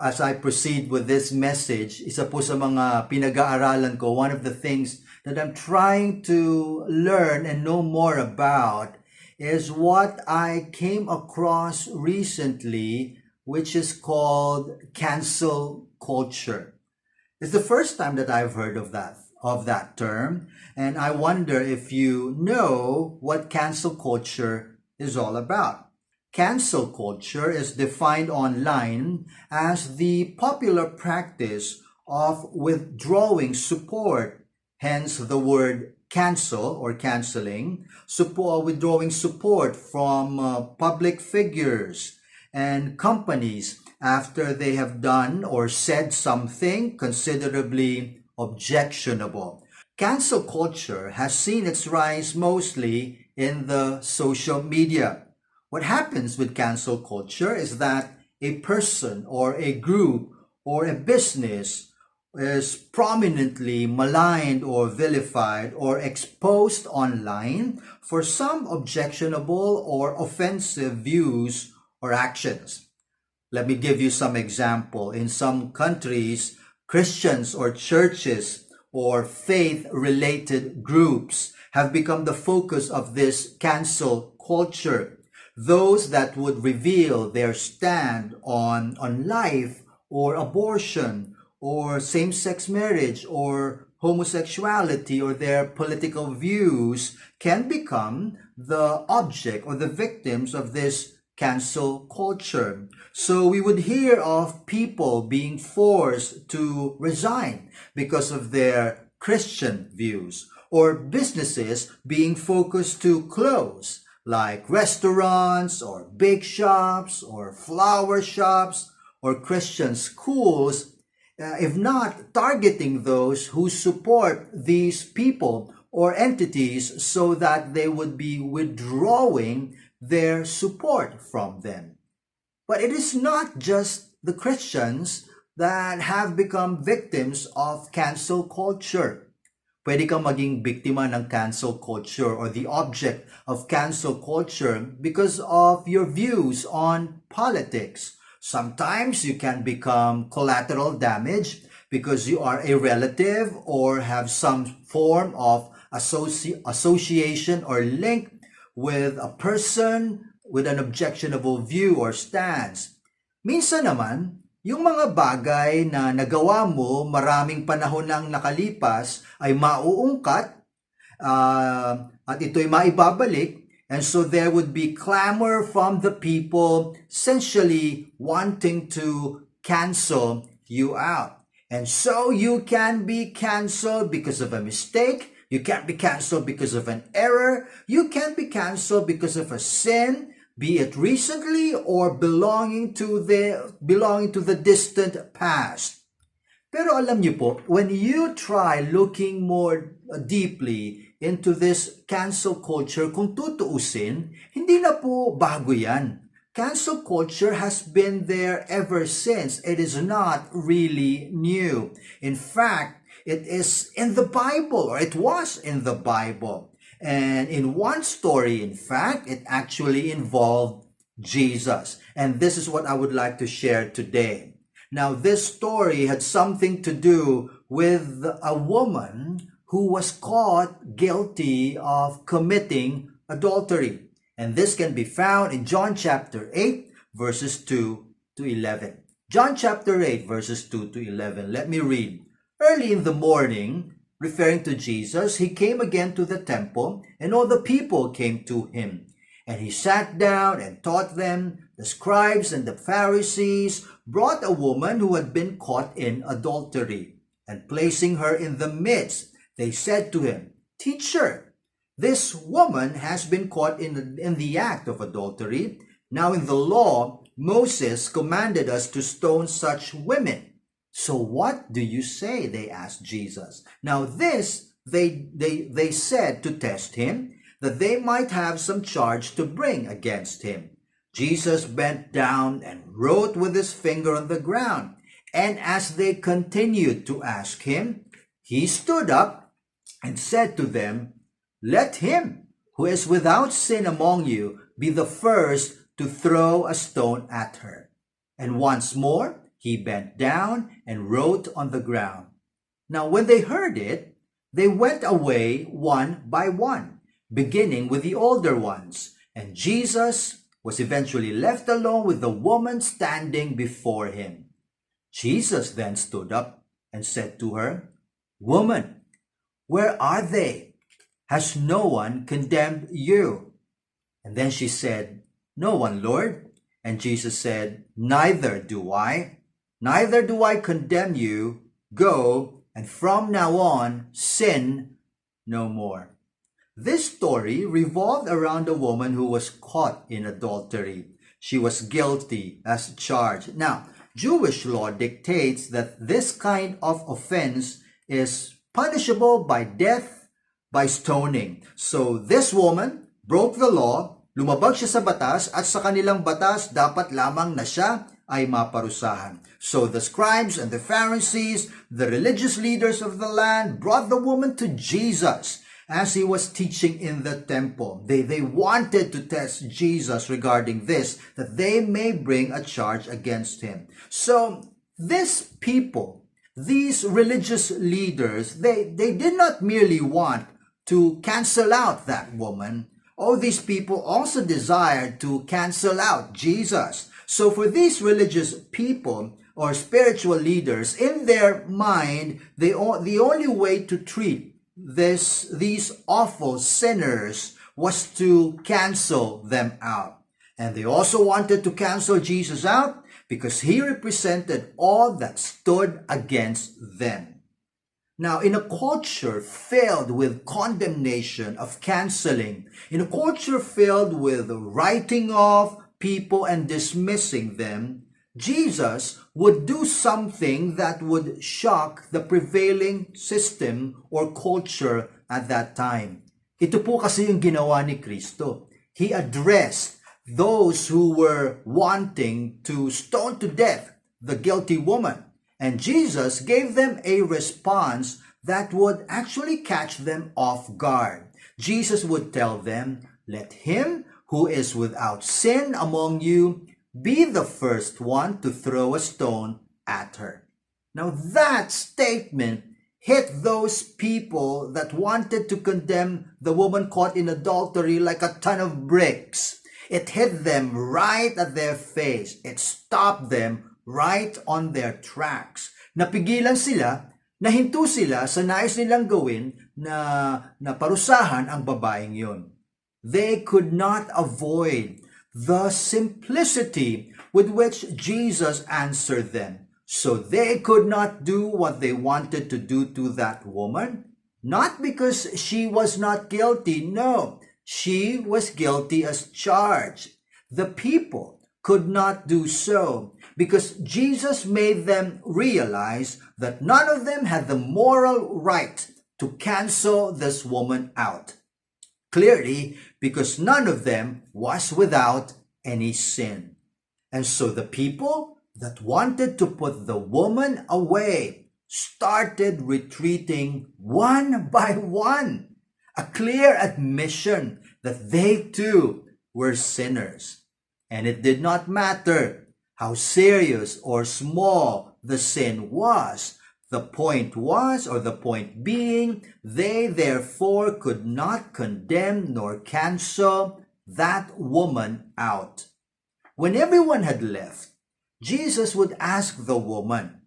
As I proceed with this message, isa po sa mga pinag-aaralan ko, one of the things that I'm trying to learn and know more about is what I came across recently, which is called cancel culture. It's the first time that I've heard of that term, and I wonder if you know what cancel culture is all about. Cancel culture is defined online as the popular practice of withdrawing support, hence the word cancel or canceling, withdrawing support from public figures and companies after they have done or said something considerably objectionable. Cancel culture has seen its rise mostly in the social media. What happens with cancel culture is that a person or a group or a business is prominently maligned or vilified or exposed online for some objectionable or offensive views or actions. Let me give you some example. In some countries, Christians or churches or faith-related groups have become the focus of this cancel culture. Those that would reveal their stand on life or abortion or same-sex marriage or homosexuality or their political views can become the object or the victims of this cancel culture. So we would hear of people being forced to resign because of their Christian views, or businesses being forced to close, like restaurants or bake shops or flower shops or Christian schools, if not targeting those who support these people or entities so that they would be withdrawing their support from them. But it is not just the Christians that have become victims of cancel culture. Pwede kang maging biktima ng cancel culture or the object of cancel culture because of your views on politics. Sometimes you can become collateral damage because you are a relative or have some form of association or link with a person with an objectionable view or stance. Minsan naman, yung mga bagay na nagawa mo maraming panahon nang nakalipas ay mauungkat at ito'y maibabalik, and so there would be clamor from the people essentially wanting to cancel you out. And so you can be canceled because of a mistake. You can't be canceled because of an error. You can't be canceled because of a sin, be it recently or belonging to the distant past. Pero alam niyo po, when you try looking more deeply into this cancel culture, kung tutuusin, hindi na po bago yan. Cancel culture has been there ever since. It is not really new. In fact, it is in the Bible, or it was in the Bible. And in one story, in fact, it actually involved Jesus. And this is what I would like to share today. Now, this story had something to do with a woman who was caught guilty of committing adultery. And this can be found in John chapter 8, verses 2 to 11. John chapter 8, verses 2 to 11. Let me read. Early in the morning, referring to Jesus, he came again to the temple, and all the people came to him. And he sat down and taught them. The scribes and the Pharisees brought a woman who had been caught in adultery. And placing her in the midst, they said to him, Teacher, this woman has been caught in the act of adultery. Now in the law, Moses commanded us to stone such women. So what do you say? They asked Jesus. Now this they said to test him, that they might have some charge to bring against him. Jesus bent down and wrote with his finger on the ground. And as they continued to ask him, he stood up and said to them, Let him who is without sin among you be the first to throw a stone at her. And once more He bent down and wrote on the ground. Now, when they heard it, they went away one by one, beginning with the older ones. And Jesus was eventually left alone with the woman standing before him. Jesus then stood up and said to her, "Woman, where are they? Has no one condemned you?" And then she said, "No one, Lord." And Jesus said, "Neither do I. Neither do I condemn you. Go, and from now on, sin no more." This story revolved around a woman who was caught in adultery. She was guilty as charged. Now, Jewish law dictates that this kind of offense is punishable by death, by stoning. So this woman broke the law, lumabag siya sa batas, at sa kanilang batas dapat lamang na siya ay maparusahan. So the scribes and the Pharisees, the religious leaders of the land, brought the woman to Jesus as he was teaching in the temple. They wanted to test Jesus regarding this, that they may bring a charge against him. So these people, these religious leaders, they did not merely want to cancel out that woman. Oh, these people also desired to cancel out Jesus. So for these religious people or spiritual leaders, in their mind, the only way to treat these awful sinners was to cancel them out. And they also wanted to cancel Jesus out because he represented all that stood against them. Now, in a culture filled with condemnation of canceling, in a culture filled with writing off people and dismissing them, Jesus would do something that would shock the prevailing system or culture at that time. Ito po kasi yung ginawa ni Kristo. He addressed those who were wanting to stone to death the guilty woman. And Jesus gave them a response that would actually catch them off guard. Jesus would tell them, "Let him who is without sin among you be the first one to throw a stone at her." Now that statement hit those people that wanted to condemn the woman caught in adultery like a ton of bricks. It hit them right at their face. It stopped them right on their tracks. Napigilan sila, nahinto sila sa nais nilang gawin na parusahan ang babaeng yun. They could not avoid the simplicity with which Jesus answered them. So they could not do what they wanted to do to that woman, not because she was not guilty. No, she was guilty as charged. The people could not do so because Jesus made them realize that none of them had the moral right to cancel this woman out. Clearly, because none of them was without any sin. And so the people that wanted to put the woman away started retreating one by one, a clear admission that they too were sinners. And it did not matter how serious or small the sin was. The point was, or the point being, they therefore could not condemn nor cancel that woman out. When everyone had left, Jesus would ask the woman,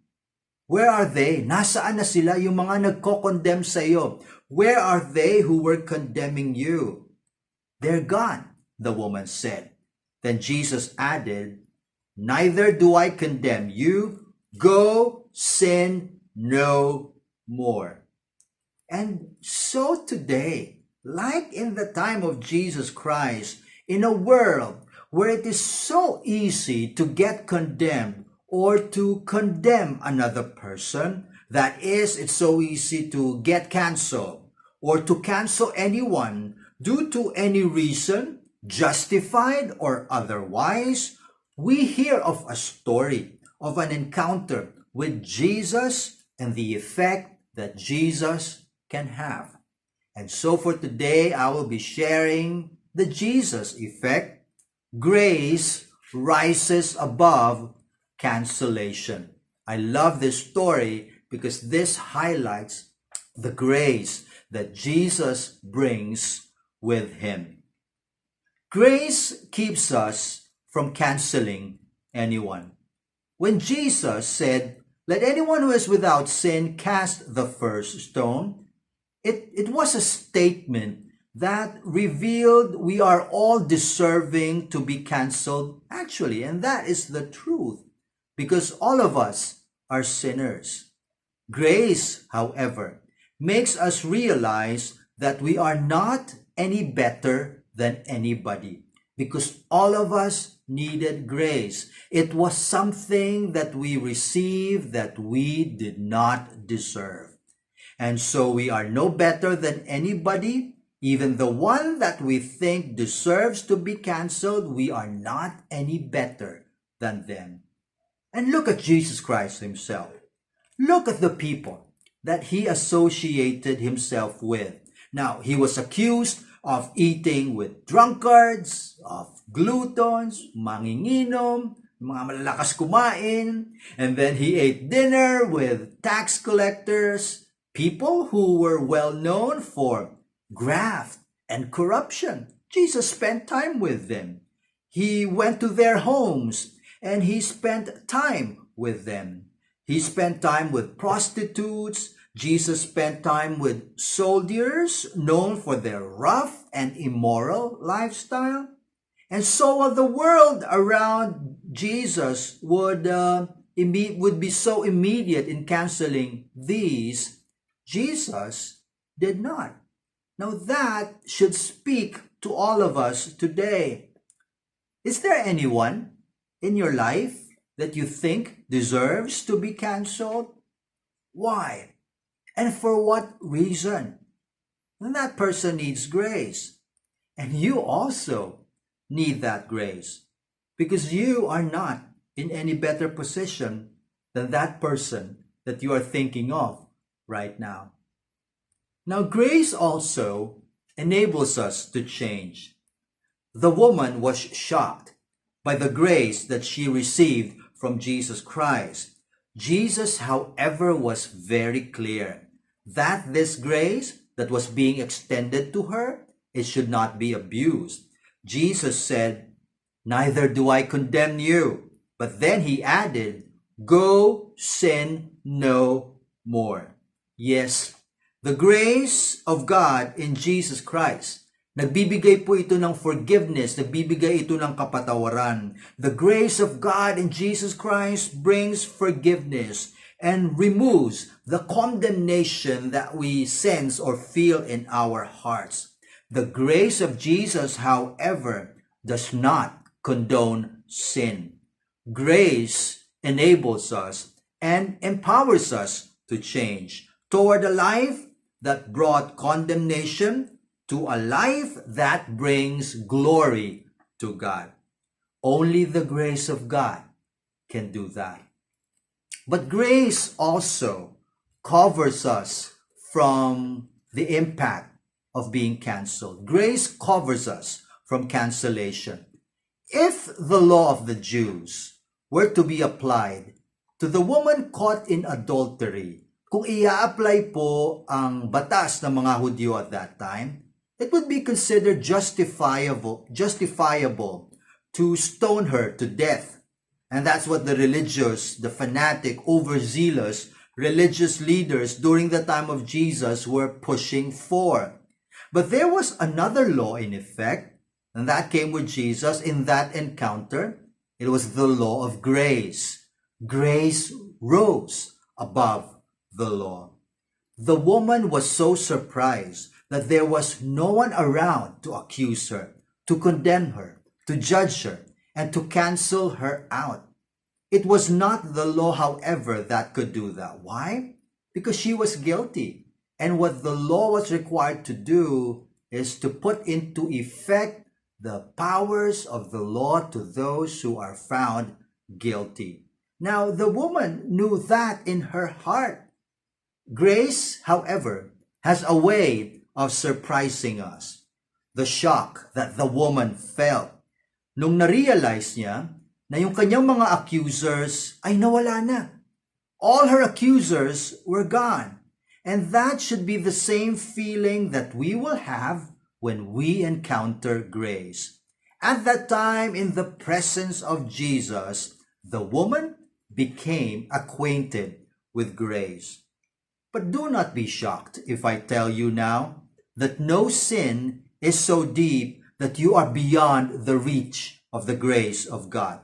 "Where are they? Nasaan na sila yung mga nagko-condemn sa iyo? Where are they who were condemning you?" "They're gone," the woman said. Then Jesus added, "Neither do I condemn you. Go, sin no more." And so today, like in the time of Jesus Christ, in a world where it is so easy to get condemned or to condemn another person, that is, it's so easy to get canceled or to cancel anyone due to any reason, justified or otherwise, we hear of a story of an encounter with Jesus and the effect that Jesus can have. And so for today, I will be sharing the Jesus effect. Grace rises above cancellation. I love this story because this highlights the grace that Jesus brings with him. Grace keeps us from canceling anyone. When Jesus said, "Let anyone who is without sin cast the first stone," it was a statement that revealed we are all deserving to be canceled, actually, and that is the truth, because all of us are sinners. Grace, however, makes us realize that we are not any better than anybody, because all of us needed grace. It was something that we received that we did not deserve. And so we are no better than anybody. Even the one that we think deserves to be canceled, we are not any better than them. And look at Jesus Christ himself. Look at the people that he associated himself with. Now, he was accused of eating with drunkards, of gluttons, manginginom, mga malalakas kumain, and then he ate dinner with tax collectors, people who were well known for graft and corruption. Jesus spent time with them. He went to their homes and he spent time with them. He spent time with prostitutes. Jesus spent time with soldiers known for their rough and immoral lifestyle. And so the world around Jesus would be so immediate in canceling these. Jesus did not. Now that should speak to all of us today. Is there anyone in your life that you think deserves to be canceled? Why? And for what reason? And that person needs grace. And you also need that grace, because you are not in any better position than that person that you are thinking of right now. Now, grace also enables us to change. The woman was shocked by the grace that she received from Jesus Christ. Jesus, however, was very clear that this grace that was being extended to her, it should not be abused. Jesus said, "Neither do I condemn you." But then he added, "Go sin no more." Yes, the grace of God in Jesus Christ, nagbibigay po ito ng forgiveness, nagbibigay ito ng kapatawaran. The grace of God in Jesus Christ brings forgiveness and removes the condemnation that we sense or feel in our hearts. The grace of Jesus, however, does not condone sin. Grace enables us and empowers us to change toward a life that brought condemnation to a life that brings glory to God. Only the grace of God can do that. But grace also covers us from the impact of being canceled. Grace covers us from cancellation. If the law of the Jews were to be applied to the woman caught in adultery, kung i-apply po ang batas ng mga Hudyo at that time, it would be considered justifiable to stone her to death. And that's what the religious, the fanatic, overzealous religious leaders during the time of Jesus were pushing for. But there was another law in effect, and that came with Jesus in that encounter. It was the law of grace. Grace rose above the law. The woman was so surprised that there was no one around to accuse her, to condemn her, to judge her, and to cancel her out. It was not the law, however, that could do that. Why? Because she was guilty. And what the law was required to do is to put into effect the powers of the law to those who are found guilty. Now, the woman knew that in her heart. Grace, however, has a way of surprising us. The shock that the woman felt nung na-realize niya na yung kanyang mga accusers ay nawala na. All her accusers were gone. And that should be the same feeling that we will have when we encounter grace. At that time, in the presence of Jesus, the woman became acquainted with grace. But do not be shocked if I tell you now that no sin is so deep that you are beyond the reach of the grace of God.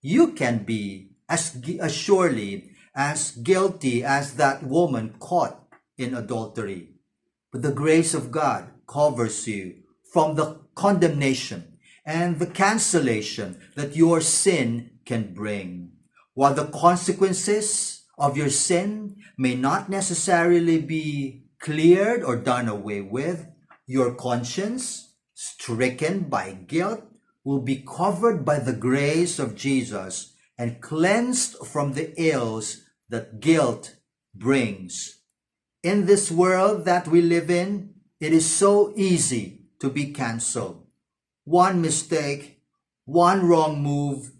You can be as surely as guilty as that woman caught in adultery. But the grace of God covers you from the condemnation and the cancellation that your sin can bring. While the consequences of your sin may not necessarily be cleared or done away with, your conscience, stricken by guilt, will be covered by the grace of Jesus and cleansed from the ills that guilt brings. In this world that we live in, it is so easy to be canceled. One mistake, one wrong move,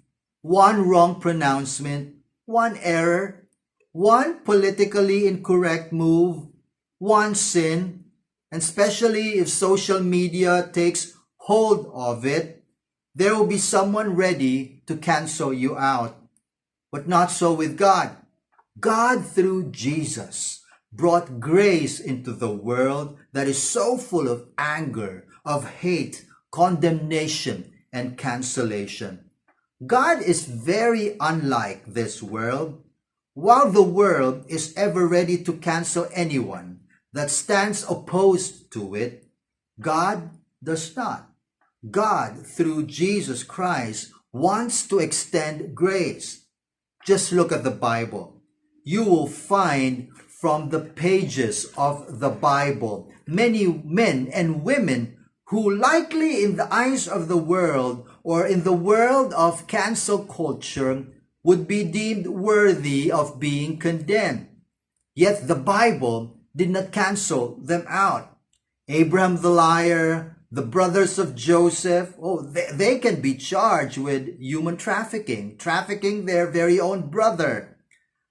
one wrong pronouncement, one error, one politically incorrect move, one sin, and especially if social media takes hold of it, there will be someone ready to cancel you out. But not so with God. God, through Jesus, brought grace into the world that is so full of anger, of hate, condemnation, and cancellation. God is very unlike this world. While the world is ever ready to cancel anyone that stands opposed to it, God does not. God, through Jesus Christ, wants to extend grace. Just look at the Bible. You will find from the pages of the Bible many men and women who likely in the eyes of the world or in the world of cancel culture would be deemed worthy of being condemned. Yet the Bible did not cancel them out. Abraham the liar, the brothers of Joseph, they can be charged with human trafficking their very own brother.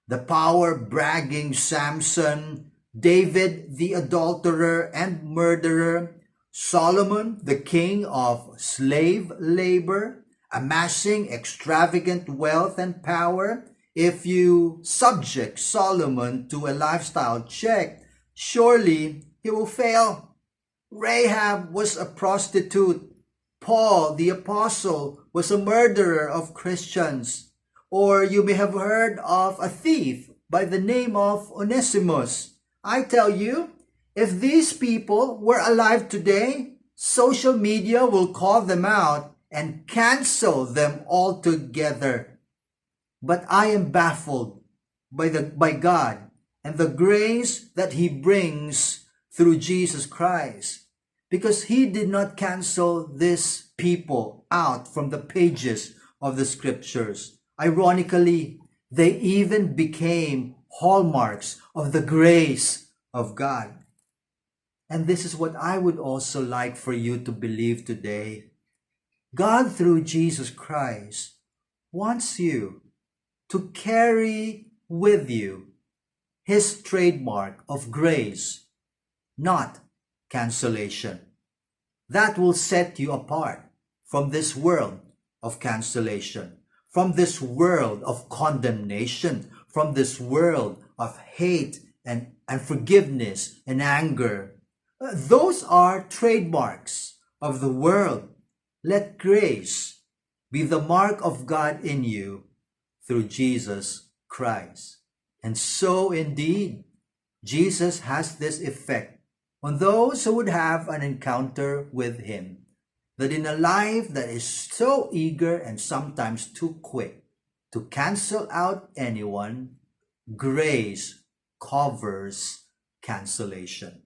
The power-bragging Samson, David the adulterer and murderer, Solomon the king of slave labor, amassing extravagant wealth and power. If you subject Solomon to a lifestyle check, surely he will fail. Rahab was a prostitute. Paul, the apostle, was a murderer of Christians. Or you may have heard of a thief by the name of Onesimus. I tell you, if these people were alive today, social media will call them out and cancel them altogether. But I am baffled by God and the grace that He brings through Jesus Christ, because He did not cancel these people out from the pages of the scriptures. Ironically, they even became hallmarks of the grace of God. And this is what I would also like for you to believe today. God, through Jesus Christ, wants you to carry with you His trademark of grace, not cancellation. That will set you apart from this world of cancellation, from this world of condemnation, from this world of hate and forgiveness and anger. Those are trademarks of the world. Let grace be the mark of God in you through Jesus Christ. And so indeed, Jesus has this effect on those who would have an encounter with Him, that in a life that is so eager and sometimes too quick to cancel out anyone, grace covers cancellation.